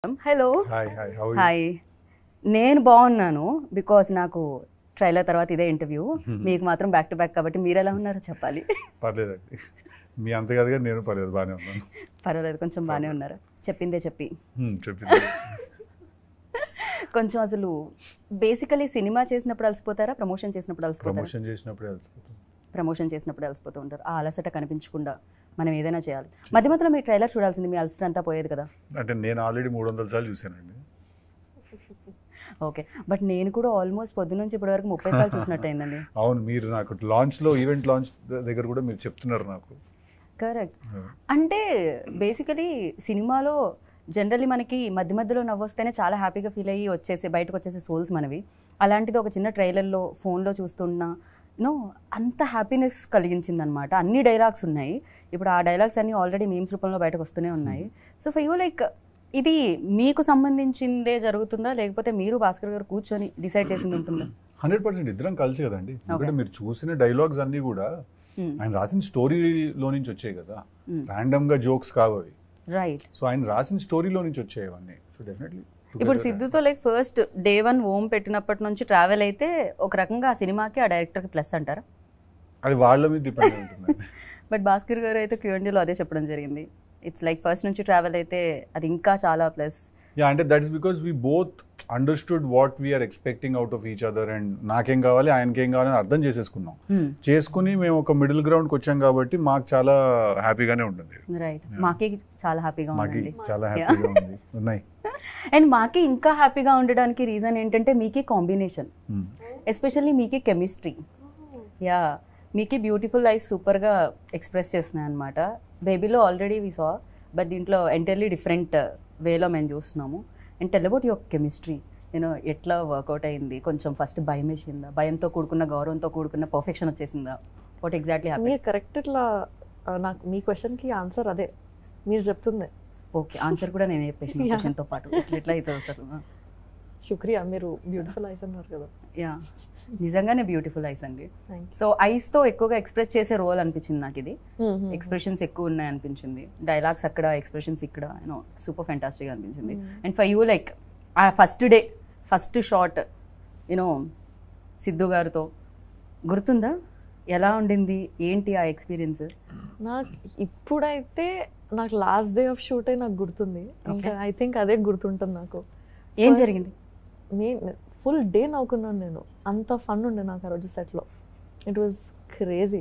Hello hi hi how hi నేను బాగున్నాను because నాకు ట్రైలర్ తర్వాత ఇదే ఇంటర్వ్యూ మీకు మాత్రం బ్యాక్ టు బ్యాక్ కాబట్టి మీరు ఎలా ఉన్నారో చెప్పాలి. పర్లేదండి, మీ అంత కదగా నేను పర్లేదు, బాగానే ఉన్నాను. పర్వాలేదు, కొంచెం బాగానే ఉన్నారు. చెప్పిందే చెప్పి చెప్పింది కొంచెం అసలు బేసికలీ సినిమా చేసినప్పుడు అలసిపోతారా, ప్రమోషన్ చేసినప్పుడు అలసిపోతారా? ప్రమోషన్ చేసినప్పుడు అలసిపోతూ ఉంటారు. ఆ అలసట కనిపించకుండా మనం ఏదైనా చేయాలి. మధ్య మధ్యలో మీ ట్రైలర్ చూడాల్సింది, మీ అలసట అంతా పోయేది కదా. అంటే నేను ఆల్రెడీ 300 సార్లు చూసానండి. ఓకే, బట్ నేను కూడా ఆల్మోస్ట్ పొద్దున్న నుంచి ఇప్పటి వరకు 30 సార్లు చూసినట్టు అయిందండి. అవును, మీరు నాకు లాంచ్లో ఈవెంట్ లాంచ్ దగ్గర కూడా మీరు చెప్తున్నారు నాకు. కరెక్ట్. అంటే బేసికలీ సినిమాలో జనరల్లీ మనకి మధ్య మధ్యలో నవ్వొస్తేనే చాలా హ్యాపీగా ఫీల్ అయ్యి బయటకు వచ్చేసే సోల్స్ మనవి. అలాంటిది ఒక చిన్న ట్రైలర్లో ఫోన్లో చూస్తున్నా అంత హ్యాపీనెస్ కలిగించింది అనమాట. అన్ని డైలాగ్స్ ఉన్నాయి, ఇప్పుడు ఆ డైలాగ్స్ అన్నీ ఆల్రెడీ మీమ్స్ రూపంలో బయటకు వస్తూనే ఉన్నాయి. సో ఫర్ యూ లైక్ ఇది మీకు సంబంధించిందే జరుగుతుందా, లేకపోతే మీరు భాస్కర్ గారు కూర్చొని డిసైడ్ చేసింది ఉంటుందా? 100% ఇద్దరం కలిసి కదండి. ఎందుకంటే మీరు చూసిన డైలాగ్స్ అన్నీ కూడా ఆయన రాసిన స్టోరీలో నుంచి వచ్చాయి కదా, ర్యాండమ్ గా జోక్స్ కావు అవి. రైట్. సో ఆయన రాసిన స్టోరీలో నుంచి వచ్చాయి అవన్నీ. సో డెఫినెట్లీ ఇప్పుడు సిద్ధుతో లైక్ ఫస్ట్ డే 1 ఓం పెట్టినప్పటి నుంచి ట్రావెల్ అయితే ఒక రకంగా ఆ సినిమాకి ఆ డైరెక్టర్కి ప్లస్ అంటారా? అది వాళ్ళ మీద డిపెండ్ ఉంటుంది. బట్ భాస్కర్ గారు అయితే Q&Aలో అదే చెప్పడం జరిగింది. ఇట్స్ లైక్ ఫస్ట్ నుంచి ట్రావెల్ అయితే అది ఇంకా చాలా ప్లస్. యా, అంటే that is because we both understood what we're expecting out of each other. And నాకేం కావాలి, ఆయనకేం కావాలి అని అర్థం చేసేసుకున్నాం. చేసుకుని మేము ఒక మిడిల్ గ్రౌండ్కి వచ్చాం కాబట్టి మాకు చాలా హ్యాపీగానే ఉంటుంది. రైట్. మాకి చాలా హ్యాపీగా ఉంది. చాలా హ్యాపీగా ఉంది ఉన్నాయి. అండ్ మాకి ఇంకా హ్యాపీగా ఉండడానికి రీజన్ ఏంటంటే మీకి కాంబినేషన్, ఎస్పెషల్లీ మీకి కెమిస్ట్రీ. యా, మీకి బ్యూటిఫుల్ ఐస్ సూపర్గా ఎక్స్ప్రెస్ చేస్తున్నాయి అనమాట. బేబీలో ఆల్రెడీ వి సా, బట్ దీంట్లో ఎంటైర్లీ డిఫరెంట్ వేలో మేము చూస్తున్నాము. And tell about your chemistry, నేను ఎట్లా వర్కౌట్ అయింది? కొంచెం ఫస్ట్ భయం వేసిందా? భయంతో కూడుకున్న గౌరవంతో కూడుకున్న పర్ఫెక్షన్ వచ్చేసిందా? What exactly happy? మీరు కరెక్ట్. ఇట్లా నాకు మీ క్వశ్చన్కి ఆన్సర్ అదే మీరు చెప్తుంది. ఓకే, ఆన్సర్ కూడా నేను చెప్పేసిన క్వశ్చన్తో పాటు ఎట్లా అవుతుంది సార్? శుక్రియా, మీరు బ్యూటిఫుల్ ఐస్ అన్నారు కదా. యా, నిజంగానే బ్యూటిఫుల్ ఐస్ అండి. సో ఐస్తో ఎక్కువగా ఎక్స్ప్రెస్ చేసే రోల్ అనిపించింది నాకు. ఇది ఎక్స్ప్రెషన్స్ ఎక్కువ ఉన్నాయి అనిపించింది. డైలాగ్స్ అక్కడ, ఎక్స్ప్రెషన్స్ ఇక్కడ, సూపర్ ఫ్యాంటాస్టిక్గా అనిపించింది. అండ్ ఫర్ యూ లైక్ ఆ first day first shot Siddhu గారితో గుర్తుందా? ఎలా ఉండింది, ఏంటి ఆ ఎక్స్పీరియన్స్? నాకు ఇప్పుడైతే నాకు లాస్ట్ డే ఆఫ్ షూటే నాకు గుర్తుంది. ఇంకా ఐ థింక్ అదే గుర్తుంటుంది నాకు. ఏం జరిగింది? ఫుల్ డే నవ్వుకున్నాను నేను. అంత ఫన్ ఉండే నాకు ఆ రోజు సెట్లో. It was crazy.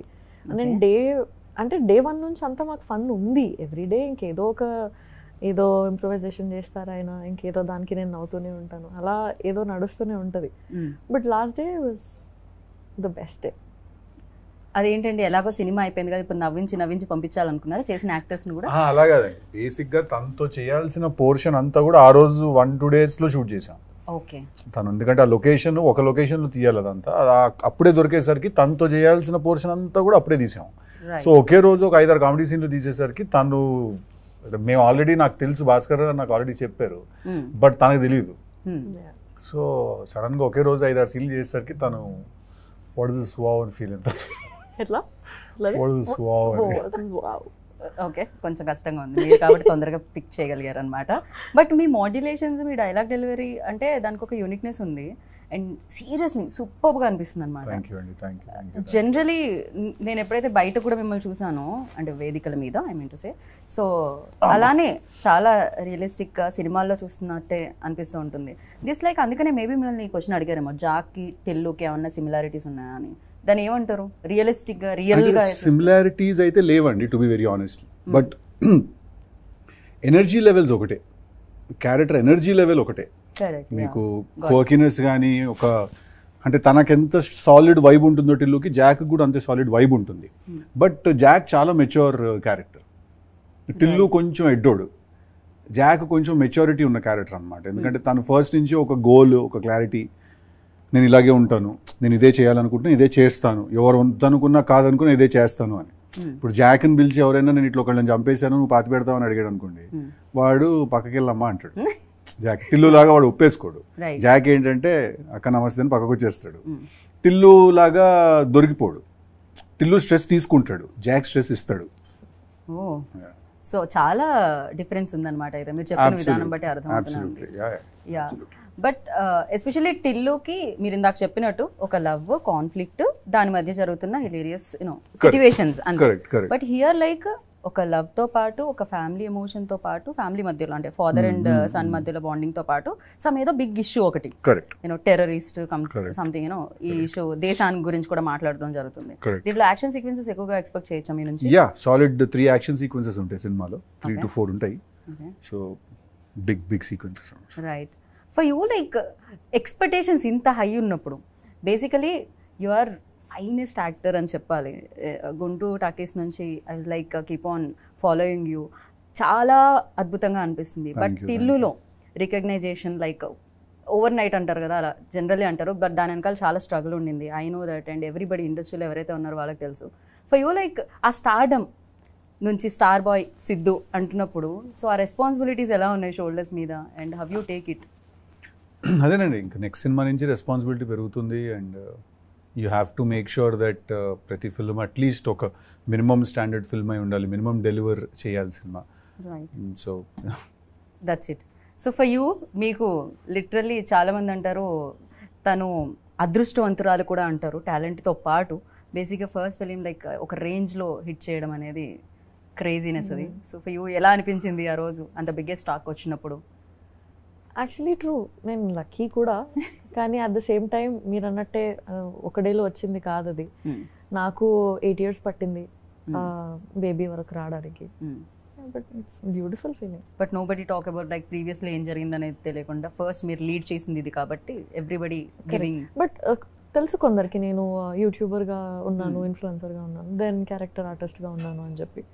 నేను డే 1 నుంచి అంతా మాకు ఫన్ ఉంది. ఎవ్రీడే ఏదో ఇంప్రూవైజేషన్ చేస్తారు ఆయన, ఇంకేదో దానికి నేను నవ్వుతూనే ఉంటాను. అలా ఏదో నడుస్తూనే ఉంటుంది. But last day was the best day. అదేంటండి, ఎలాగో సినిమా అయిపోయింది కదా, ఇప్పుడు నవ్వించి పంపించాలనుకున్నారు చేసిన యాక్టర్స్ని కూడా? అలా కాదండి, బేసిక్గా తనతో చేయాల్సిన పోర్షన్ అంతా కూడా ఆ రోజు 1-2 డేస్లో షూట్ చేసాం. ఓకే. తను ఎందుకంటే ఆ లొకేషన్ ఒక లొకేషన్లో తీయాలి, అదంతా అప్పుడే దొరికేసరికి తనతో చేయాల్సిన పోర్షన్ అంతా కూడా అప్పుడే తీసాం. సో ఒకే రోజు ఒక 5-6 కామెడీ సీన్లు తీసేసరికి మేము ఆల్రెడీ, నాకు తెలుసు భాస్కర్ గారు నాకు ఆల్రెడీ చెప్పారు, బట్ తనకు తెలియదు. సో సడన్గా ఒకే రోజు 5-6 సీన్లు చేసేసరికి తను వాట్ ఇస్ దిస్ వావ్ అని ఫీల్ అవుతారు. ఎట్లా? ఓకే, కొంచెం కష్టంగా ఉంది మీరు కాబట్టి తొందరగా పిక్ చేయగలిగారు అనమాట. But me modulations, me dialogue delivery అంటే దానికి ఒక యూనిక్నెస్ ఉంది. అండ్ సీరియస్లీ సూపర్గా అనిపిస్తుంది అనమాట. జనరలీ నేను ఎప్పుడైతే బయట కూడా మిమ్మల్ని చూసానో, అంటే వేదికల మీద I mean to say, so అలానే చాలా రియలిస్టిక్గా సినిమాల్లో చూస్తున్నట్టే అనిపిస్తూ ఉంటుంది. దిస్ లైక్ అందుకనే మేబీ మిమ్మల్ని ఈ క్వశ్చన్ అడిగారేమో, జాక్కి టిల్లుకి ఏమన్నా సిమిలారిటీస్ ఉన్నాయా అని. దాన్ని ఏమంటారు? రియలిస్టిక్గా రియల్గా సిమిలారిటీస్ అయితే లేవండి, to be very honest. But energy levels ఒకటే, క్యారెక్టర్ ఎనర్జీ లెవెల్ ఒకటే. మీకు క్వర్కినెస్ కానీ అంటే తనకెంత సాలిడ్ వైబ్ ఉంటుందో టిల్లుకి, జాక్ కూడా అంతే సాలిడ్ వైబ్ ఉంటుంది. బట్ జాక్ చాలా మెచ్యూర్ క్యారెక్టర్, టిల్లు కొంచెం ఎడ్డోడు. జాక్ కొంచెం మెచ్యూరిటీ ఉన్న క్యారెక్టర్ అనమాట. ఎందుకంటే తను ఫస్ట్ నుంచి ఒక గోల్, ఒక క్లారిటీ, నేను ఇలాగే ఉంటాను, నేను ఇదే చేయాలనుకుంటున్నా, ఇదే చేస్తాను, ఎవరు వద్దనుకున్నా కాదనుకున్నా ఇదే చేస్తాను అని. ఇప్పుడు జాక్ని పిలిచి ఎవరైనా నేను ఇట్లా ఒకళ్ళని చంపేశాను, నువ్వు పాతి పెడతావు అని అడిగాడు అనుకోండి, వాడు పక్కకి వెళ్ళమ్మా అంటాడు. జాక్ టిల్లు లాగా వాడు ఒప్పేసుకోడు. జాక్ ఏంటంటే అక్క నమస్తే అని పక్కకు వచ్చేస్తాడు. టిల్లు లాగా దొరికిపోడు. టిల్లు స్ట్రెస్ తీసుకుంటాడు, జాక్ స్ట్రెస్ ఇస్తాడు. సో చాలా డిఫరెన్స్ ఉందన్నమాట అయితే మీరు చెప్పిన విధానం బట్టి అర్థమవుతుంది. యా బట్ ఎస్పెషల్లీ టిల్లుకి మీరు ఇందాక చెప్పినట్టు ఒక లవ్ కాన్ఫ్లిక్ట్ దాని మధ్య జరుగుతున్న హిలేరియస్ సిచ్యువేషన్స్ అంతే. బట్ హియర్ లైక్ ఒక లవ్ తో పాటు ఒక ఫ్యామిలీ ఎమోషన్ తో పాటు ఫ్యామిలీ మధ్యలో అంటే ఫాదర్ అండ్ సన్ మధ్యలో బాండింగ్ తో పాటు సమ్ ఏదో బిగ్ ఇష్యూ ఒకటి టెర్రరిస్ట్ సంథింగ్ ఈ ఇష్యూ దేశానికి గురించి కూడా మాట్లాడడం జరుగుతుంది. దీంట్లో యాక్షన్ సీక్వెన్సెస్ ఎక్కువగా ఎక్స్పెక్ట్ చేయొచ్చా మీ నుంచి? యా సాలిడ్ 3 యాక్షన్ సీక్వెన్సెస్ ఉంటాయి సినిమాలో, 3 to 4 ఉంటాయి. So big sequences. Right. For you like expectations ఇంత హై ఉన్నప్పుడు basically you are finest actor అని చెప్పాలి. గుంటూరు టాకీస్ నుంచి I was like keep on following you, చాలా అద్భుతంగా అనిపిస్తుంది. బట్ టిల్లులో రికగ్నైజేషన్ లైక్ ఓవర్ నైట్ అంటారు కదా, అలా జనరల్లీ అంటారు, బట్ దాని వెనకాల చాలా స్ట్రగుల్ ఉండింది. I know that and everybody ఇండస్ట్రీలో ఎవరైతే ఉన్నారో వాళ్ళకి తెలుసు. ఫర్ యూ లైక్ ఆ స్టార్డమ్ నుంచి స్టార్ బాయ్ సిద్ధు అంటున్నప్పుడు సో ఆ రెస్పాన్సిబిలిటీస్ ఎలా ఉన్నాయి షోల్డర్స్ మీద and how you take it? అదేనండి, ఇంకా నెక్స్ట్ సినిమా నుంచి రెస్పాన్సిబిలిటీ పెరుగుతుంది and you have to make sure that ప్రతి ఫిల్మ్ అట్లీస్ట్ ఒక మినిమం స్టాండర్డ్ ఫిల్మ్ అయి ఉండాలి, మినిమం డెలివర్ చేయాలి cinema. So that's it. So for you మీకు లిటరల్లీ చాలామంది అంటారు తను అదృష్టవంతురాలు కూడా అంటారు టాలెంట్తో పాటు. బేసిక్గా ఫస్ట్ ఫిలిం లైక్ ఒక రేంజ్లో హిట్ చేయడం అనేది క్రేజీనెస్ అది. సో ఫర్ యూ ఎలా అనిపించింది ఆ రోజు అంత బిగ్గెస్ట్ టాక్ వచ్చినప్పుడు? యాక్చువల్లీ ట్రూ, నేను లక్కీ కూడా, కానీ అట్ ద సేమ్ టైం మీరు అన్నట్టే ఒక డేలో వచ్చింది కాదు అది. నాకు 8 years పట్టింది బేబీ వరకు రావడానికి. But it's beautiful feeling. But nobody talk about like previously ఏం జరిగిందనేది తెలియకుండా ఫస్ట్ మీరు లీడ్ చేసింది ఇది కాబట్టి ఎవ్రీబడి గివింగ్. బట్ తెలుసు కొందరికి నేను యూట్యూబర్గా ఉన్నాను, ఇన్ఫ్లుయెన్సర్గా ఉన్నాను, దెన్ క్యారెక్టర్ ఆర్టిస్ట్గా ఉన్నాను అని చెప్పి.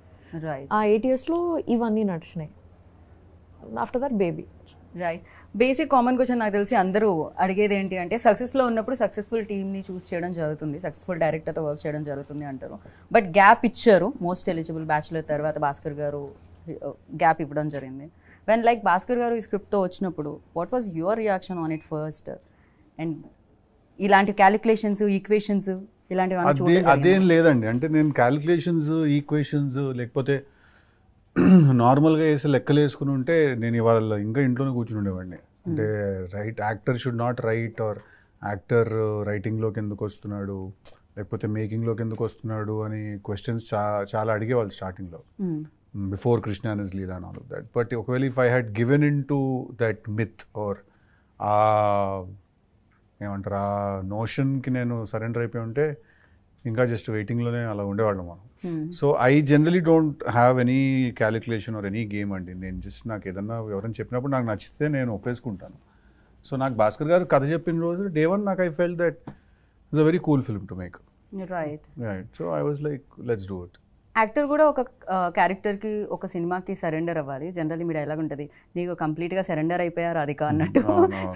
ఆ 8 yearsలో ఇవన్నీ నడిచినాయి. After that baby. Right. Basic common question నాకు తెలిసి అందరూ అడిగేది ఏంటి అంటే సక్సెస్లో ఉన్నప్పుడు సక్సెస్ఫుల్ టీమ్ని చూస్ చేయడం జరుగుతుంది, సక్సెస్ఫుల్ డైరెక్టర్తో వర్క్ చేయడం జరుగుతుంది అంటారు. బట్ గ్యాప్ ఇచ్చారు, మోస్ట్ ఎలిజిబుల్ బ్యాచులర్ తర్వాత భాస్కర్ గారు గ్యాప్ ఇవ్వడం జరిగింది. వెన్ లైక్ భాస్కర్ గారు ఈ స్క్రిప్ట్తో వచ్చినప్పుడు what was your reaction on it first? And ఇలాంటి క్యాలిక్యులేషన్స్ ఈక్వేషన్స్ ఇలాంటివి అదేం లేదండి. అంటే నేను క్యాలిక్యులేషన్స్ ఈక్వేషన్స్ లేకపోతే నార్మల్గా వేసి లెక్కలు వేసుకుని ఉంటే నేను ఇవాళ ఇంకా ఇంట్లోనే కూర్చుని ఉండేవాడిని. అంటే actor should not write or actor రైటింగ్లోకి ఎందుకు వస్తున్నాడు లేకపోతే మేకింగ్లోకి ఎందుకు వస్తున్నాడు అని క్వశ్చన్స్ చాలా అడిగేవాళ్ళు స్టార్టింగ్లో, before Krishna and his Leela and all of that. But ఒకవేళ if I had given in to that myth or ఏమంటారు ఆ నోషన్కి నేను సరెండర్ అయిపోయి ఉంటే ఇంకా జస్ట్ వెయిటింగ్లోనే అలా ఉండేవాళ్ళం మనం. So I generally don't have any calculation or any game అండి. నేను జస్ట్ నాకు ఏదన్నా ఎవరైనా చెప్పినప్పుడు నాకు నచ్చితే నేను ఒప్పేసుకుంటాను. సో నాకు భాస్కర్ గారు కథ చెప్పిన రోజు డే వన్ నాకు I felt that it's a very cool film to make. Right. So I was like let's do it. Actor కూడా ఒక క్యారెక్టర్కి ఒక సినిమాకి సరెండర్ అవ్వాలి. జనరల్లీ మీ డైలాగ్ ఉంటుంది నీకు కంప్లీట్గా సరెండర్ అయిపోయారు అది అన్నట్టు.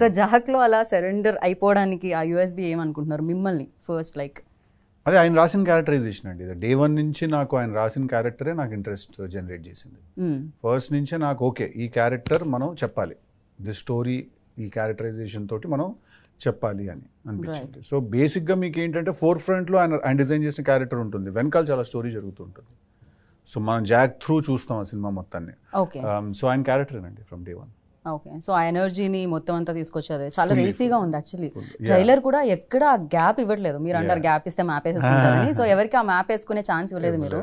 సో జాహక్లో అలా సరెండర్ అయిపోవడానికి ఆ యూఎస్బీ ఏమనుకుంటున్నారు మిమ్మల్ని ఫస్ట్? లైక్ అదే ఆయన రాసిన క్యారెక్టరైజేషన్ అండి. డే వన్ నుంచి నాకు ఆయన రాసిన క్యారెక్టరే నాకు ఇంట్రెస్ట్ జనరేట్ చేసింది. ఫస్ట్ నుంచే నాకు ఓకే ఈ క్యారెక్టర్ మనం చెప్పాలి, ది స్టోరీ ఈ క్యారెక్టరైజేషన్ తోటి మనం చెప్పాలి అని అనిపించింది. సో బేసిక్గా మీకు ఏంటంటే ఫోర్ ఫ్రంట్లో ఆయన డిజైన్ చేసిన క్యారెక్టర్ ఉంటుంది, వెనకాల చాలా స్టోరీ జరుగుతూ ఉంటుంది. సో మనం జాక్ త్రూ చూస్తాం ఆ సినిమా మొత్తాన్ని. సో ఆయన క్యారెక్టరేనండి from day one. Okay. So ఆ ఎనర్జీని మొత్తం అంతా తీసుకొచ్చారు. చాలా రేసీగా ఉంది యాక్చువల్లీ. ట్రైలర్ కూడా ఎక్కడ గ్యాప్ ఇవ్వట్లేదు. మీరు అంటారు గ్యాప్ ఇస్తే మ్యాప్ వేసేసుకుంటారని, సో ఎవరికి ఆ మ్యాప్ వేసుకునే ఛాన్స్ ఇవ్వలేదు మీరు.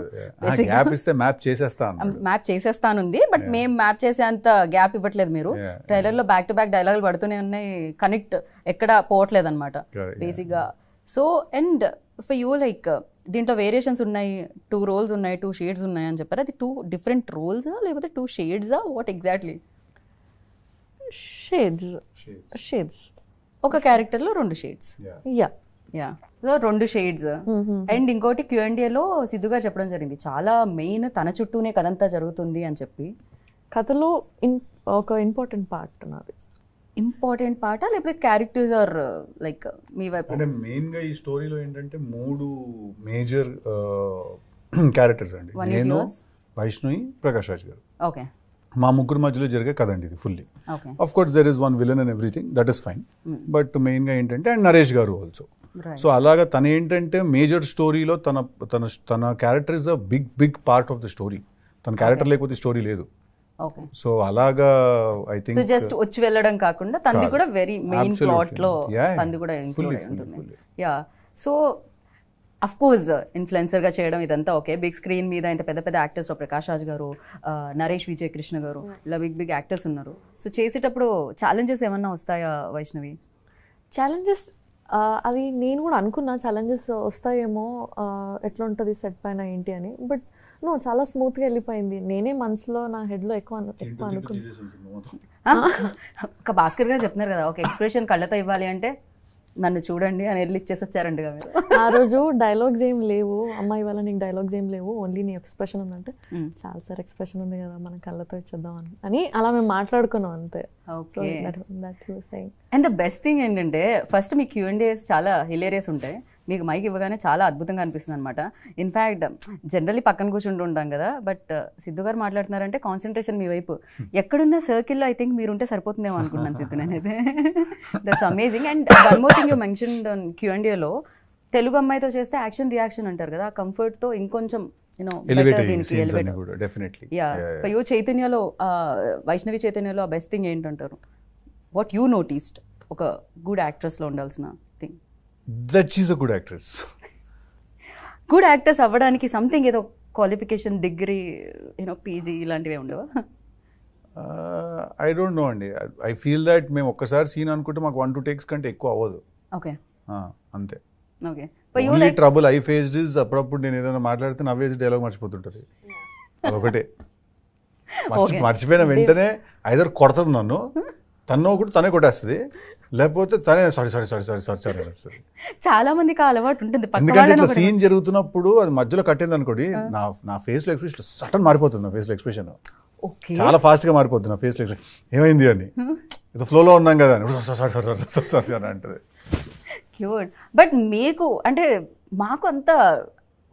మ్యాప్ చేసేస్తానుంది బట్ మేము మ్యాప్ చేసేంత గ్యాప్ ఇవ్వట్లేదు మీరు. ట్రైలర్ లో బ్యాక్ టు బ్యాక్ డైలాగులు పడుతూనే ఉన్నాయి, కనెక్ట్ ఎక్కడ పోవట్లేదు అనమాట బేసిక్గా. So and for you like దీంట్లో వేరియేషన్స్ ఉన్నాయి, 2 roles ఉన్నాయి, 2 shades ఉన్నాయి అని చెప్పారు. అది 2 different roles లేకపోతే 2 shades వాట్ ఎగ్జాక్ట్లీ? షేడ్స్. ఒక క్యారెక్టర్ లో 2 shades. Yeah so 2 shades. And ఇంకోటి Q&Aలో సిద్ధు గారు చెప్పడం జరిగింది చాలా మెయిన్ తన చుట్టూనే కథంతా జరుగుతుంది అని చెప్పి. కథలో ఒక ఇంపార్టెంట్ పార్ట్ నాది. ఇంపార్టెంట్ పార్టా లేకపోతే క్యారెక్టర్స్ ఆర్ లైక్ మీ వైపు? అంటే మెయిన్గా ఈ స్టోరీలో ఏంటంటే 3 మేజర్ క్యారెక్టర్స్ అండి. నేను, వైష్ణవి, ప్రకాష్ రాజ్ గారు. ఓకే. మా ముగ్గురు మధ్యలో జరిగే కథ అండి ఇది fully. Of course there is one villain and everything, that is fine. But మెయిన్గా ఏంటంటే అండ్ నరేష్ గారు ఆల్సో. సో అలాగా తను ఏంటంటే మేజర్ స్టోరీలో తన character is a big part of the story. తన క్యారెక్టర్ లేకపోతే స్టోరీ లేదు. ఓకే. సో అలాగా ఐ థింక్ సో జస్ట్ వచ్చి వెళ్ళడం కాకుండా తంది కూడా వెరీ మెయిన్ ప్లాట్ లో తంది కూడా ఇంక్లూడ్ అయి ఉంటుంది. Yeah. So of course influencer గా చేయడం ఇదంతా ఓకే. బిగ్ స్క్రీన్ మీద ఇంత పెద్ద పెద్ద యాక్టర్స్ ప్రకాష్ రాజ్ గారు, నరేష్ విజయ్ కృష్ణ గారు, ఇలా బిగ్ యాక్టర్స్ ఉన్నారు. సో చేసేటప్పుడు ఛాలెంజెస్ ఏమన్నా వస్తాయా వైష్ణవి? ఛాలెంజెస్ అది నేను కూడా అనుకున్నా, ఛాలెంజెస్ వస్తాయేమో, ఎట్లా ఉంటుంది సెట్ పైన ఏంటి అని. బట్ చాలా స్మూత్గా వెళ్ళిపోయింది. నేనే మనసులో నా హెడ్లో ఎక్కువ అనుకున్నా. ఒక భాస్కర్ గారు చెప్తున్నారు కదా, ఒక ఎక్స్ప్రెషన్ కళ్ళతో ఇవ్వాలి అంటే నన్ను చూడండి అని వెళ్ళి ఇచ్చేసి వచ్చారండి మీరు. ఆ రోజు డైలాగ్స్ ఏం లేవు, అమ్మాయి వల్ల నీకు డైలాగ్స్ ఏం లేవు, ఓన్లీ నీ ఎక్స్ప్రెషన్ ఉందంటే చాలా సార్ ఎక్స్ప్రెషన్ ఉంది కదా మనం కళ్ళతో ఇచ్చేద్దాం అని అలా మేము మాట్లాడుకున్నాం అంతే. అండ్ ద బెస్ట్ థింగ్ ఏంటంటే ఫస్ట్ మీ Q&As చాలా హిలేరియస్ ఉంటాయి. మీకు మైక్ ఇవ్వగానే చాలా అద్భుతంగా అనిపిస్తుంది అనమాట. ఇన్ఫ్యాక్ట్ జనరల్లీ పక్కన కూర్చుంటూ ఉంటాం కదా, బట్ సిద్ధు గారు మాట్లాడుతున్నారంటే కాన్సన్ట్రేషన్ మీ వైపు ఎక్కడున్న సర్కిల్లో ఐ థింక్ మీరుంటే సరిపోతుందేమో అనుకున్నాను సిద్ధు నేనైతే. That's amazing. And one more thing you mentioned Q&Aలో తెలుగు అమ్మాయితో చేస్తే యాక్షన్ రియాక్షన్ అంటారు కదా, ఆ కంఫర్ట్తో ఇంకొంచెం చైతన్యలో వైష్ణవి చైతన్యలో ఆ బెస్ట్ థింగ్ ఏంటంటారు? వాట్ యూ నోటీస్డ్ ఒక గుడ్ యాక్ట్రెస్లో ఉండాల్సిన thing? That she's a good actress. Good actors అవ్వడానికి సంథింగ్ ఏదో క్వాలిఫికేషన్, డిగ్రీ, పీజీ ఇలాంటివి ఉండవా? ఐ డోంట్ నో అండి. ఐ ఫీల్ దట్ మేము ఒక్కసారి సీన్ అనుకుంటే మాకు 1-2 టేక్స్ కంటే ఎక్కువ అవ్వదు. ఓకే. అంతే. Okay. Only trouble I faced is అప్పుడప్పుడు నేను ఏదైనా మాట్లాడితే నవ్వేసి డైలాగ్ మర్చిపోతుంటుంది. అదొకటే. మర్చిపోయిన వెంటనే ఐదర్ కొడుతుంది నన్ను, తను ఒకటి తనే కొట్టేస్తుంది, లేకపోతే తనే sorry sorry sorry sorry sorry sorry వస్తుంది. చాలా మందికి అలవాటు ఉంటుంది. ఎందుకంటే ఇట్లా సీన్ జరుగుతున్నప్పుడు అది మధ్యలో కట్టింది అనుకోండి, నా ఫేస్ లో ఎక్స్ప్రెషన్ సడన్ మారిపోతుంది. నా ఫేస్ లో ఎక్స్ప్రెషన్ చాలా ఫాస్ట్ గా మారిపోతుంది. నా ఫేస్ లో ఎక్స్ప్రెషన్ ఏమైంది అని, ఏదో ఫ్లోలో ఉన్నాం కదా అని సారీ సారీ సారీ సారీ అని అంటది. క్యూట్. బట్ మీకు అంటే మాకు అంత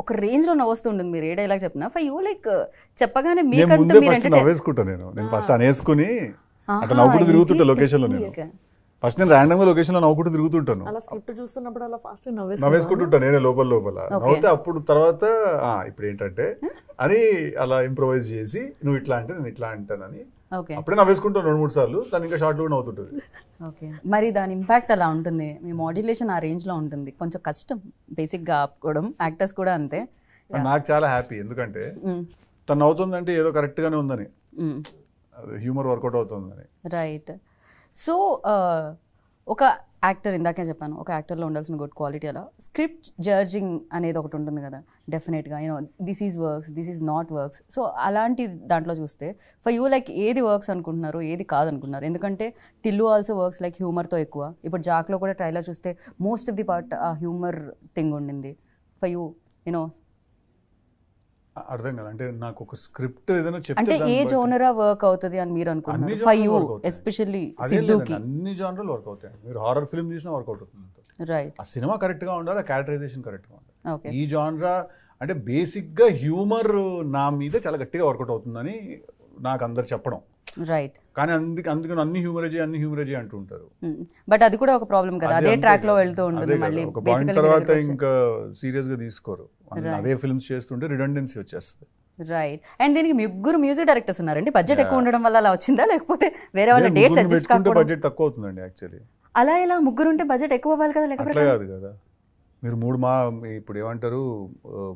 ఒక రేంజ్ లో నవ్వుతుంటుంది మీరు ఏ డైలాగ్ చెప్పినా. ఫర్ యూ లైక్ చెప్పగానే మీకంటూ నవ్వేసుకుంటా. నేను ఫస్ట్ అనేసుకుని అట్లా నవ్వుకుంటూ తిరుగుతుంటా లొకేషన్ లో. నేను ఫస్ట్ నేను ర్యాండమ్ గా లొకేషన్ లో నవ్వుకుంటూ తిరుగుతుంటాను, నవ్వేసుకుంటుంటా నేనే లోపల నవ్వుతే. అప్పుడు తర్వాత ఇప్పుడు ఏంటంటే అని అలా ఇంప్రొవైజ్ చేసి నువ్వు ఇట్లా అంటే నేను ఇట్లా అంటానని అప్పుడే నవ్వేసుకుంటాను 2-3 సార్లు. తను ఇంకా షార్ట్ లో నవ్వుతుంటుంది. ఓకే. మరి దాని ఇంపాక్ట్ అలా ఉంటుంది, మీ మాడ్యులేషన్ ఆ రేంజ్ లో ఉంటుంది. కొంచెం కష్టం బేసిక్ గా ఆపుకోవడం. యాక్టర్స్ కూడా అంతే. నాకు చాలా హ్యాపీ, ఎందుకంటే తను నవ్వుతుందంటే ఏదో కరెక్ట్ గానే ఉందని, హ్యూమర్ వర్కౌట్ అవుతుందని. రైట్. సో ఒక యాక్టర్, ఇందాకే చెప్పాను, ఒక యాక్టర్లో ఉండాల్సిన గుడ్ క్వాలిటీ అలా స్క్రిప్ట్ జడ్జింగ్ అనేది ఒకటి ఉంటుంది కదా డెఫినెట్గా. This is works, this is not works. So అలాంటి దాంట్లో చూస్తే ఫర్ యూ లైక్ ఏది వర్క్స్ అనుకుంటున్నారు, ఏది కాదనుకుంటున్నారు? ఎందుకంటే టిల్లు ఆల్సో వర్క్స్ లైక్ హ్యూమర్తో ఎక్కువ. ఇప్పుడు జాక్లో కూడా ట్రైలర్ చూస్తే మోస్ట్ ఆఫ్ ది పార్ట్ ఆ హ్యూమర్ థింగ్ ఉండింది. ఫర్ యూ అర్థం కాదు అంటే నాకు ఒక స్క్రిప్ట్ ఏదైనా చెప్తే అంటే ఏ జోనరా వర్క్ అవుతుంది అని మీరు అనుకుంటున్నారు? ఫర్ యూ ఎస్పెషల్లీ సిద్ధుకి అన్ని జోనర్లు వర్క్ అవుతాయి. మీరు హారర్ ఫిల్మ్ చూసినా వర్క్ అవుతుంది. రైట్. ఆ సినిమా కరెక్ట్ గా ఉండాలి, ఆ క్యారెక్టరైజేషన్ కరెక్ట్ గా ఉండాలి. ఓకే. ఈ జోనరా అంటే బేసిక్ గా హ్యూమర్ నా మీద చాలా గట్టిగా వర్కౌట్ అవుతుందని నాకు అందరు చెప్పడం. రైట్. కానీ అందుకని అన్ని హ్యూమరేజీ అంటూ ఉంటారు. బట్ అది కూడా ఒక ప్రాబ్లం కదా, అదే ట్రాక్ లో వెళ్తూ ఉంటుంది. మళ్ళీ ఒక పాయింట్ తర్వాత ఇంకా సీరియస్ గా తీసుకోరు, అదే ఫిల్మ్స్ చేస్తుంటే రిడెండెన్సీ వచ్చేస్తుంది. రైట్. అండ్ దీనికి ముగ్గురు మ్యూజిక్ డైరెక్టర్స్ ఉన్నారండి. బడ్జెట్ ఎక్కువ ఉండడం వల్ల అలా వచ్చిందా, లేకపోతే వేరే వాళ్ళ డేట్స్ అడ్జస్ట్ కాకపోతే? బడ్జెట్ తక్కువ అవుతుందండి యాక్చువల్లీ. అలా ఇలా ముగ్గురు ఉంటే బడ్జెట్ ఎక్కువ అవ్వాలి కదా, లేకపోతే కాదు కదా. మీరు ఇప్పుడు ఏమంటారు,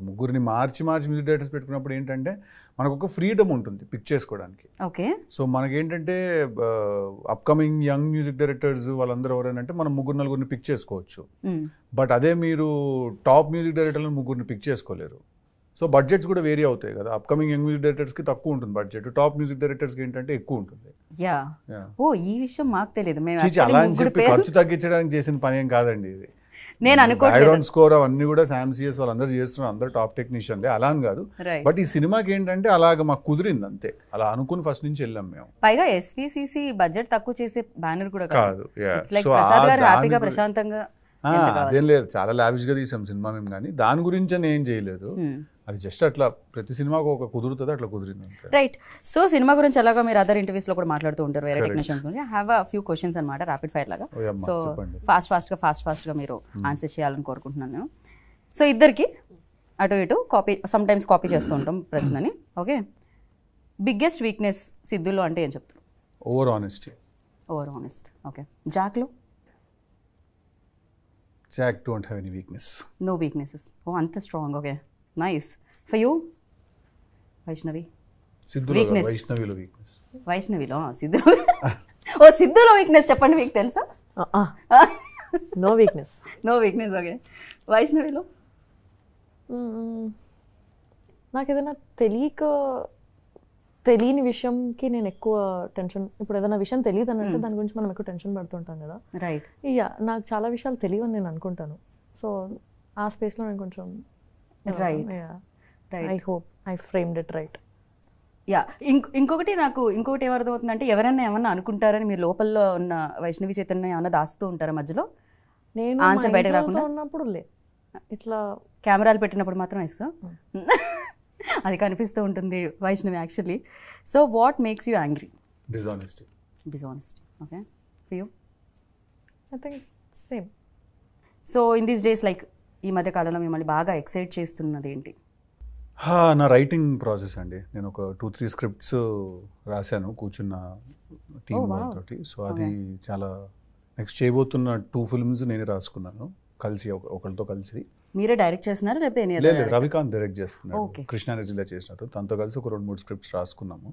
ముగ్గురిని మార్చి మ్యూజిక్ డైరెక్టర్స్ పెట్టుకున్నప్పుడు ఏంటంటే మనకు ఒక ఫ్రీడమ్ ఉంటుంది పిక్ చేసుకోవడానికి. ఓకే. సో మనకేంటంటే అప్కమింగ్ యంగ్ మ్యూజిక్ డైరెక్టర్స్ వాళ్ళందరూ ఎవరైనా మనం 3-4 పిక్ చేసుకోవచ్చు. బట్ అదే మీరు టాప్ మ్యూజిక్ డైరెక్టర్లను 3 పిక్ చేసుకోలేరు. సో బడ్జెట్స్ కూడా వేరీ అవుతాయి కదా. అప్కమింగ్ యంగ్ మ్యూజిక్ డైరెక్టర్స్కి తక్కువ ఉంటుంది బడ్జెట్, టాప్ మ్యూజిక్ డైరెక్టర్స్కి ఏంటంటే ఎక్కువ ఉంటుంది. ఈ విషయం మాకు తెలియదు. అలా అని చెప్పి ఖర్చు తగ్గించడానికి చేసిన పని ఏం కాదండి ఇది. నేను అనుకోవట్లేదు స్కోర్ అవన్నీ కూడా SAM-CS వాళ్ళందరూ చేస్తున్నారు, అందరూ టాప్ టెక్నీషియన్లే, అలా అని కాదు. బట్ ఈ సినిమాకి ఏంటంటే అలాగ మాకు కుదిరింది అంతే, అలా అనుకుని ఫస్ట్ నుంచి వెళ్ళాం మేము. పైగా SVCC బడ్జెట్ తక్కువ చేసే బ్యానర్ కూడా కాదు. హ్యాపీగా ప్రశాంతంగా అదేం లేదు, చాలా లావిష్ గా తీసాం సినిమా మేము, కానీ దాని గురించి అని ఏం చేయలేదు. అది జస్ట్ అట్లా ప్రతి సినిమాకు ఒక కుదురుతుంది, అట్లా కుదిరింది. రైట్. సో సినిమా గురించి ఎలాగో మీరు అదర్ ఇంటర్వ్యూస్ లో కూడా మాట్లాడుతూ ఉంటారు, వేరే టెక్నీషియన్స్ గురించి. హ్యావ్ అ ఫ్యూ క్వశ్చన్స్ అనమాట, ర్యాపిడ్ ఫైర్ లాగా. సో ఫాస్ట్ గా మీరు ఆన్సర్ చేయాలని కోరుకుంటున్నాను. సో ఇద్దరికి అటు ఇటు సమ్ టైమ్స్ కాపీ చేస్తూ ఉంటాం ప్రశ్నని. ఓకే. బిగ్గెస్ట్ వీక్నెస్ సిద్ధులో అంటే ఏం చెప్తారు? Over honesty. Over honest. Okay. జాక్లో? Jack don't have any weakness. No weaknesses. ఓ అంత strong. Okay, nice. For you? Vaishnavi? సిద్ధులో వైష్ణవిలో వీక్నెస్. వైష్ణవిలో సిద్ధులో ఓ సిద్ధులో వీక్నెస్ చెప్పండి, మీకు తెలుసా? No weakness. No weakness. Okay. వైష్ణవిలో? నాకు ఏదైనా తెలియని విషయంకి నేను ఎక్కువ టెన్షన్, ఇప్పుడు ఏదైనా విషయం తెలియదు అని అంటే దాని గురించి మనం ఎక్కువ టెన్షన్ పడుతుంటాం కదా. రైట్. ఇక నాకు చాలా విషయాలు తెలియని నేను అనుకుంటాను. సో ఆ స్పేస్లో నేను కొంచెం right. I hope I framed it right. Yeah. ఇంకొకటి ఏమర్థమవుతుందంటే ఎవరైనా ఏమన్నా అనుకుంటారని మీరు లోపల ఉన్న వైష్ణవి చైతన్య ఏమన్నా దాస్తూ ఉంటారా మధ్యలో? నేను ఆన్సర్ బయటకు రాకుండా ఉన్నప్పుడు ఇట్లా కెమెరాలు పెట్టినప్పుడు మాత్రం ఇస్తా. అది కనిపిస్తూ ఉంటుంది Vaishnavi actually. So what makes you angry? Dishonesty. Dishonesty. Okay. For you? I think same. So in these days like ఈ మధ్య కాలంలో మిమ్మల్ని బాగా ఎక్సైట్ చేస్తున్నది ఏంటి? నా రైటింగ్ ప్రాసెస్ అండి. నేను ఒక 2-3 స్క్రిప్ట్స్ రాశాను కూర్చున్న టీమ్ వాళ్ళతోటి. సో అది చాలా నెక్స్ట్ చేయబోతున్న 2 ఫిల్మ్స్ నేనే రాసుకున్నాను కలిసి, ఒకరితో కలిసి. మీరే డైరెక్ట్ చేస్తున్నారా లేకపోతే? లేదు, రవికాంత్ డైరెక్ట్ చేస్తున్నాడు, కృష్ణానదిలో చేసినట్టు. తనతో కలిసి ఒక 2-3 స్క్రిప్ట్స్ రాసుకున్నాము.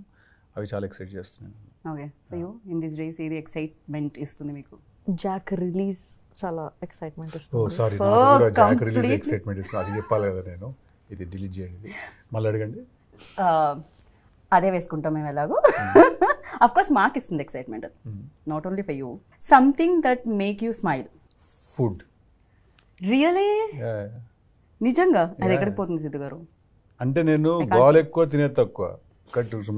అవి చాలా ఎక్సైట్ చేస్తున్నాను. Okay. For you in this days ఏది ఎక్సైట్మెంట్ ఇస్తుంది మీకు? జాక్ రిలీజ్ చాలా ఎక్సైట్మెంట్ ఇస్తుంది. ఓ సారీ, నాకు కూడా జాక్ రిలీజ్ ఎక్సైట్మెంట్ ఇస్తుంది. అది చెప్పాలి కదా నేను. ఇది డిలీట్ చేయండి, మళ్ళీ అడగండి. అదే వేసుకుంటాం మేము ఎలాగో. అఫ్ కోర్స్ మాకు ఇస్తుంది excitement, not only for you. Something that make you smile? Food. Really? నిజంగా? అది ఎక్కడికి పోతుంది సిద్ధు గారు? అంటే నేను గోల్ ఎక్కువ తినే తక్కువ.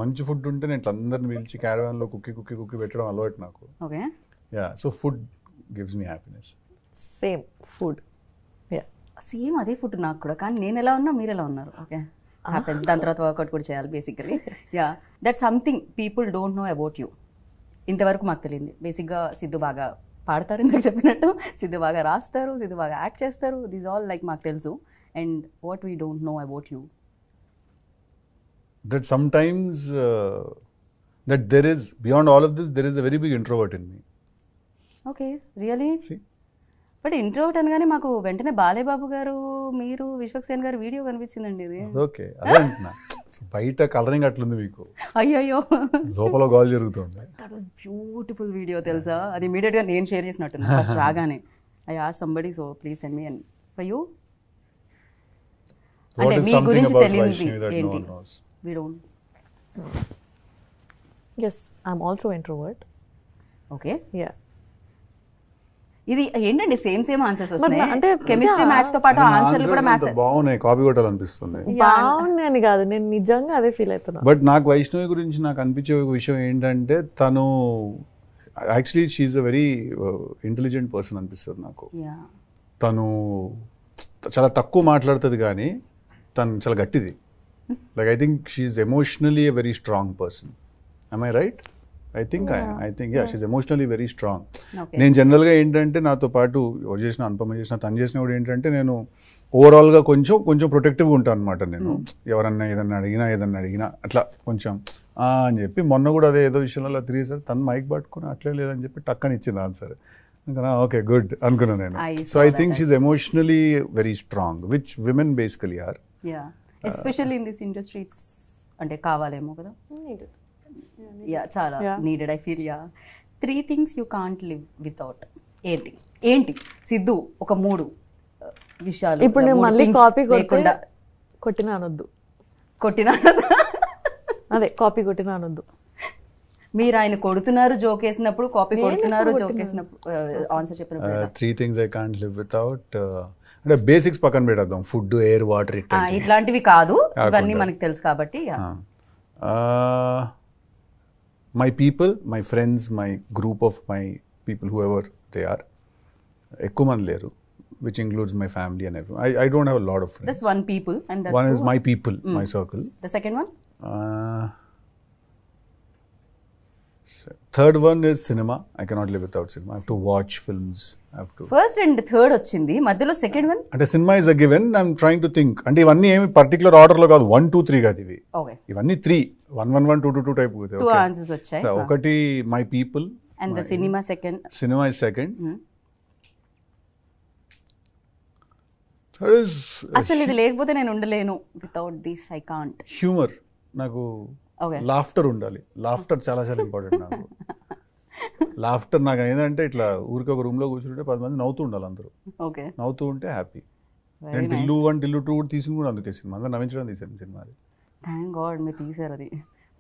మంచి ఫుడ్ ఉంటే నేను అందరిని పిలిచి క్యారవాన్ లో కుక్కి పెట్టడం అలవాటు నాకు. Okay. Yeah, so food gives me happiness. Same food. Same అదే ఫుడ్ నాకు కూడా. కానీ నేను ఎలా ఉన్నా మీరు ఎలా ఉన్నారు. Okay, happens. దాని తర్వాత వర్కౌట్ కూడా చేయాలి basically. Yeah, that something people don't know about you. ఇంతవరకు మాకు తెలియదు. బేసిక్గా సిద్ధు బాగా పాడతారు, ఇందాక చెప్పినట్టు. సిద్ధు బాగా రాస్తారు, సిద్ధు బాగా యాక్ట్ చేస్తారు. దిస్ ఆల్ లైక్ మాకు తెలుసు. And what we don't know about you? That sometimes that there is, beyond all of this, there is a very big introvert in me. Okay, really? See? But introvert అనగానే మాకు వెంటనే బాలేబాబు గారు, మీరు, విశ్వక్సేన్ గారు video కనిపించిందండి. ఇది ఓకే, అదే అంటున్నా. బయట కలరింగ్ అట్లుంది మీకు, అయ్యో లోపల గోల్ జరుగుతుంది. దట్ వాస్ బ్యూటిఫుల్ వీడియో తెలుసా. అది ఇమీడియట్ గా నేను షేర్ చేసినట్టున్నా ఫస్ట్ రాగానే. I asked somebody, so please send me. And for you, అంటే మీ గురించి తెలియనిది ఏంటి? We don't. Yes, I'm also introvert. Okay. Yeah. ఇది ఏంటండి సేమ్ ఆన్సర్స్ వస్తున్నాయి. అంటే కెమిస్ట్రీ మ్యాచ్ తో పాటు ఆన్సర్లు కూడా మ్యాచ్ బాగున్నాయి. కాపీ కొట్టాలనిపిస్తుంది. బాగున్నాయని కాదు, నేను నిజంగా అదే ఫీల్ అవుతున్నా. బట్ నాకు వైష్ణవి గురించి నాకు అనిపించే ఒక విషయం ఏంటంటే, తను actually she's a very intelligent person అనిపిస్తుంది నాకు. తను చాలా తక్కువ మాట్లాడుతుంది కానీ తను చాలా గట్టిది. Like I think she's emotionally a very strong person. Am I right? I think yeah, she's emotionally very strong. నేను జనరల్గా ఏంటంటే నాతో పాటు ఎవరు చేసిన, అనుపమ చేసిన, తను చేసిన కూడా ఏంటంటే నేను ఓవరాల్గా కొంచెం ప్రొటెక్టివ్గా ఉంటాను అనమాట. నేను ఎవరన్నా ఏదన్నా అడిగినా అట్లా కొంచెం అని చెప్పి, మొన్న కూడా అదే ఏదో విషయంలో అలా తిరిగేసారు, తను మైక్ పట్టుకుని అట్లే లేదని చెప్పి టక్కని ఇచ్చింది ఆన్సర్. ఇంకా ఓకే గుడ్ అనుకున్నాను నేను. So I think she's emotionally very strong, which women basically are. Especially in this industry it's అంటే కావాలేమో కదా. యా, చాలా needed I feel. Yeah, 3 things you can't live without. ఏంటి సిద్ధు? ఒక 3 విషయాలు. ఇప్పుడు నేను మళ్ళీ కాపీ కొట్టినా అనొద్దు. అదే కాపీ కొట్టినా అనొద్దు. మీరు ఆయన కొడుతున్నారు జోక్ వేసినప్పుడు, కాపీ కొడుతున్నారు జోక్ వేసినప్పుడు, ఆన్సర్ చెప్పినప్పుడు. 3 things I can't live without. అంటే బేసిక్స్ పక్కన పెట్టేద్దాం. ఫుడ్, ఎయిర్, వాటర్, ఇట్లాంటివి కాదు, ఇవన్నీ మనకు తెలుసు కాబట్టి. My people, my friends, my group of my people, whoever they are. ఎక్కువ మంది లేరు, which includes my family and everyone. I don't have a lot of friends. That's one people, and that one is my people, my circle. The second one? Third one is cinema. I cannot live without cinema. I have to watch films. I have to. First and third వచ్చింది, మధ్యలో second one? అంటే cinema is a given. I'm trying to think. అంటే ఇవన్నీ ఏమి particular order లో కాదు, 1 2 3 కాదు ఇవి. Okay. ఇవన్నీ 3 111 222 టైప్ టూ ఆన్సర్స్ వచ్చాయి. ఒకటి my people and the cinema second. Cinema is second. అసలు ఇది లేకపోతే నేను ఉండలేను, without this I can't. Humour, నాకు లాఫ్టర్ ఉండాలి. లాఫ్టర్ చాలా చాలా ఇంపార్టెంట్ నాకు. లాఫ్టర్ నాకు ఏంటంటే ఇట్లా ఊరికి ఒక రూమ్ లో కూర్చుంటే 10 మంది నవ్వుతూ ఉండాలి, అందరూ నవ్వుతూ ఉంటే హ్యాపీ. నేను టిల్లు 1 టిల్లు 2 తీసుకుని కూడా అందుకే సినిమా అందరూ నవ్వించడం తీసాను సినిమా. థ్యాంక్ గాడ్ మీరు తీసారు అది.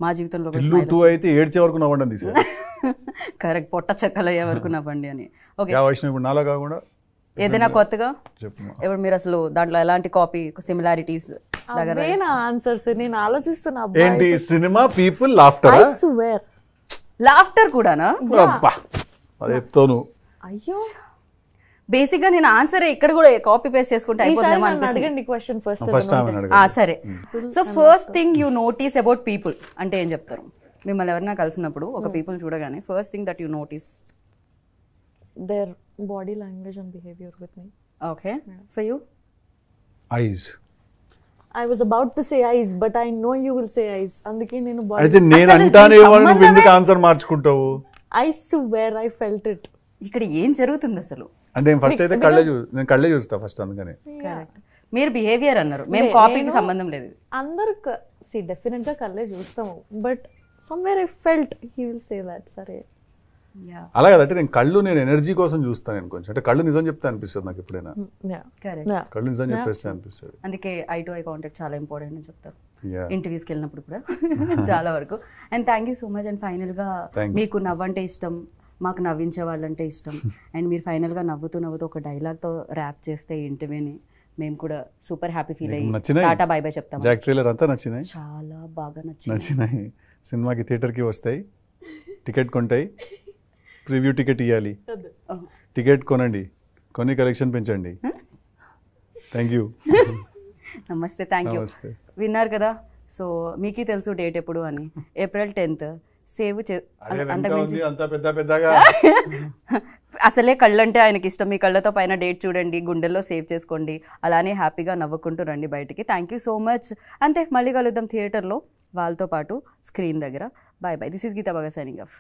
మా జీవితంలో టిల్లు 2 అయితే ఏడ్చే వరకు నవ్వండి తీసారు. కరెక్ట్, పొట్ట చెక్కలు అయ్యే వరకు నవ్వండి అని. ఓకే, వైష్ణవ్ ఇప్పుడు నాలా కాకుండా ఏదైనా కొత్తగా చెప్పు. ఇప్పుడు మీరు అసలు దాంట్లో ఎలాంటి కాపీ సిమిలారిటీస్ ఆన్సర్స్ నేను ఆలోచిస్తున్నా. ఏంటి సినిమా, పీపుల్, లాఫ్టర్. లాఫ్టర్ కూడానా? అది చెప్తాను. అయ్యో బేసిక్ గా నేను ఆన్సర్ ఇక్కడ కూడా కాపీ పేస్ట్ చేసుకుంటే అయిపోతుందేమో అడగండి క్వశ్చన్ ఫస్ట్. సరే, so first thing you notice about people అంటే ఏం చెప్తారు? మిమ్మల్ని ఎవరైనా కలిసినప్పుడు ఒక పీపుల్ చూడగానే first thing that you notice. their body language and behavior with me. Okay, for you? Eyes. I was about to say eyes, but I know you will say eyes. అందుకే నేను body. అయితే నేను అంటానేమో నువ్వు ఎందుకు answer మార్చుకుంటావు? I swear I felt it. ఇక్కడ ఏం జరుగుతుంది అసలు అంటే ఫస్ట్ అయితే నేను కళ్ళే చూస్తా ఫస్ట్, అందుకనే. కరెక్ట్, మీరు బిహేవియర్ అన్నారు, మేము కాపీకి సంబంధం లేదు. అందరు డెఫినెట్ గా కళ్ళే చూస్తాము, but somewhere I felt he will say that. సరే అలా కదంటే నేను ఎనర్జీ కోసం చూస్తాను. నేను కొంచెం అంటే కళ్ళు నిజం చెప్తే అనిపిస్తుంది నాకు ఎప్పుడైనా. కళ్ళు నిజం చెప్పేస్తే అనిపిస్తుంది. అందుకే ఐ టు ఐ కాంటాక్ట్ చాలా ఇంపార్టెంట్ అని చెప్తారు ఇంటర్వ్యూస్కి వెళ్ళినప్పుడు కూడా చాలా వరకు. And thank you so much. And final గా మీకు నవ్వంటే ఇష్టం, మాకు నవ్వించే వాళ్ళంటే ఇష్టం. అండ్ మీరు ఫైనల్ గా నవ్వుతూ ఒక డైలాగ్ తో ర్యాప్ చేస్తే ఇంటర్వ్యూని మేము కూడా సూపర్ హ్యాపీ ఫీల్ అయ్యి టాటా బై బై చెప్తాం. జాక్ ట్రైలర్ అంతా నచ్చినాయి, చాలా బాగా నచ్చినాయి. సినిమాకి థియేటర్కి వస్తాయి, టికెట్ కొంటాయి, ప్రివ్యూ టికెట్ ఇవ్వాలి, టికెట్ కొనండి, కొని కలెక్షన్ పెంచండి. Thank you. నమస్తే. Thank you. విన్నారు కదా, సో మీకే తెలుసు డేట్ ఎప్పుడు అని. April 10th. సేవ్ అసలే కళ్ళంటే ఆయనకి ఇష్టం. మీ కళ్ళతో పైన డేట్ చూడండి, గుండెల్లో సేవ్ చేసుకోండి, అలానే హ్యాపీగా నవ్వుకుంటూ రండి బయటికి. Thank you so much. అంతే, మళ్ళీ కలుద్దాం థియేటర్లో వాళ్ళతో పాటు స్క్రీన్ దగ్గర. Bye bye. This is Geetha బాగా సైనింగ్ ఆఫ్.